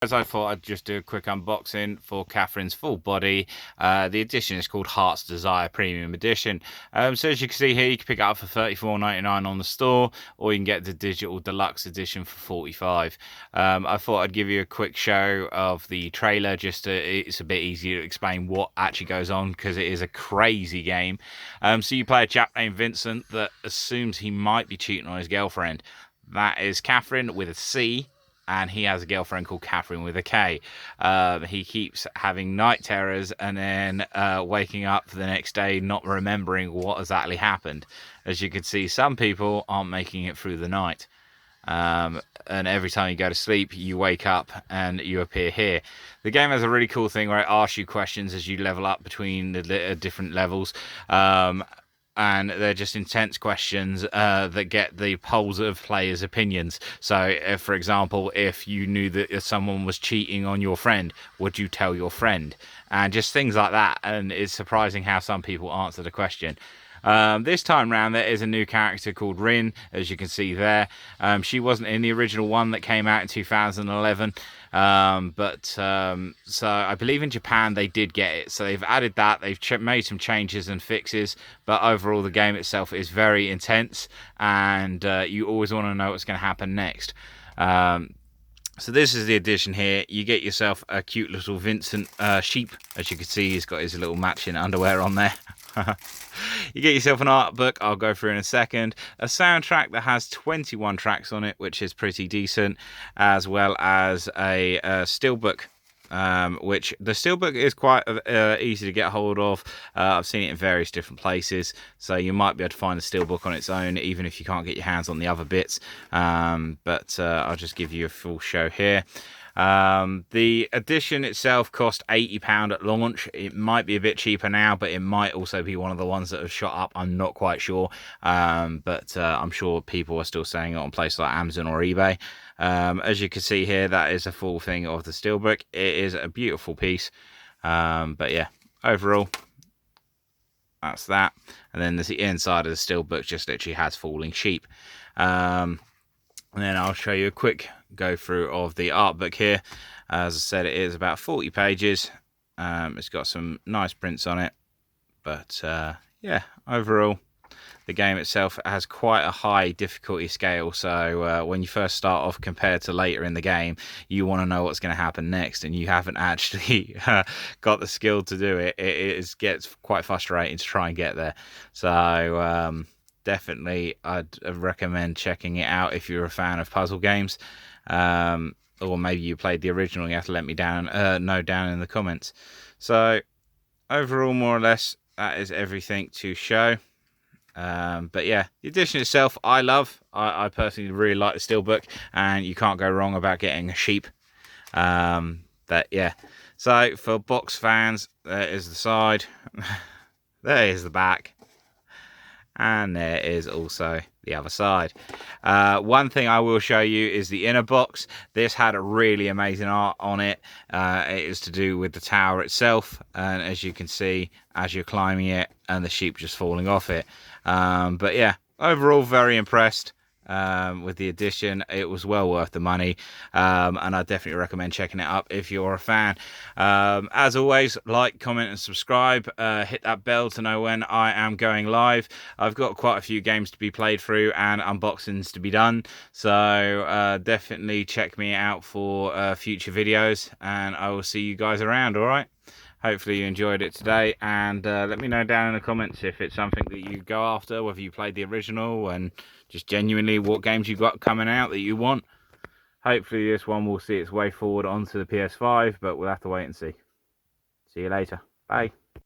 As I thought I'd just do a quick unboxing for Catherine's full body. The edition is called Heart's Desire Premium Edition. So as you can see here, you can pick it up for $34.99 on the store, or you can get the digital deluxe edition for $45. I thought I'd give you a quick show of the trailer, it's a bit easier to explain what actually goes on, because it is a crazy game. So you play a chap named Vincent that assumes he might be cheating on his girlfriend. That is Catherine with a C. And he has a girlfriend called Catherine with a K. He keeps having night terrors and then waking up the next day not remembering what exactly happened. As you can see, some people aren't making it through the night. And every time you go to sleep, you wake up and you appear here. The game has a really cool thing where it asks you questions as you level up between the different levels. And they're just intense questions that get the polls of players' opinions. So, if, for example, if you knew that someone was cheating on your friend, would you tell your friend? And just things like that. And it's surprising how some people answer the question. This time round, there is a new character called Rin, as you can see there. She wasn't in the original one that came out in 2011. So I believe in Japan they did get it, so they've added that. They've made some changes and fixes, but overall the game itself is very intense, and you always want to know what's going to happen next. So this is the edition here. You get yourself a cute little Vincent sheep. As you can see, he's got his little matching underwear on there. You get yourself an art book, I'll go through in a second. A soundtrack that has 21 tracks on it, which is pretty decent, as well as a steelbook. Which the steelbook is quite easy to get hold of. I've seen it in various different places, so you might be able to find the steelbook on its own, even if you can't get your hands on the other bits. But I'll just give you a full show here. The edition itself cost £80 at launch. It might be a bit cheaper now, but it might also be one of the ones that have shot up. I'm not quite sure, but I'm sure people are still selling it on places like Amazon or eBay. As you can see here, that is a full thing of the steelbook. It is a beautiful piece, but yeah, overall, that's that. And then there's the inside of the steelbook, just literally has falling sheep. And then I'll show you a quick go through of the art book here. As I said, it is about 40 pages. It's got some nice prints on it, but yeah, overall the game itself has quite a high difficulty scale, so when you first start off compared to later in the game, you want to know what's going to happen next, and you haven't actually got the skill to do it. It gets quite frustrating to try and get there. So definitely I'd recommend checking it out if you're a fan of puzzle games, or maybe you played the original. You have to let me know down in the comments. So overall, more or less, that is everything to show. But yeah, the edition itself I love. I personally really like the steelbook, and you can't go wrong about getting a sheep. But yeah, so for box fans, there is the side, there is the back, and there is also the other side. One thing I will show you is the inner box. This had a really amazing art on it. It is to do with the tower itself, and as you can see, as you're climbing it, and the sheep just falling off it. But yeah, overall very impressed with the edition. It was well worth the money, and I definitely recommend checking it up if you're a fan. As always, like, comment and subscribe. Hit that bell to know when I am going live. I've got quite a few games to be played through and unboxings to be done, so definitely check me out for future videos, and I will see you guys around. All right, hopefully you enjoyed it today, and let me know down in the comments if it's something that you go after, whether you played the original, and just genuinely what games you got coming out that you want. Hopefully this one will see its way forward onto the PS5, but we'll have to wait and see. See you later. Bye.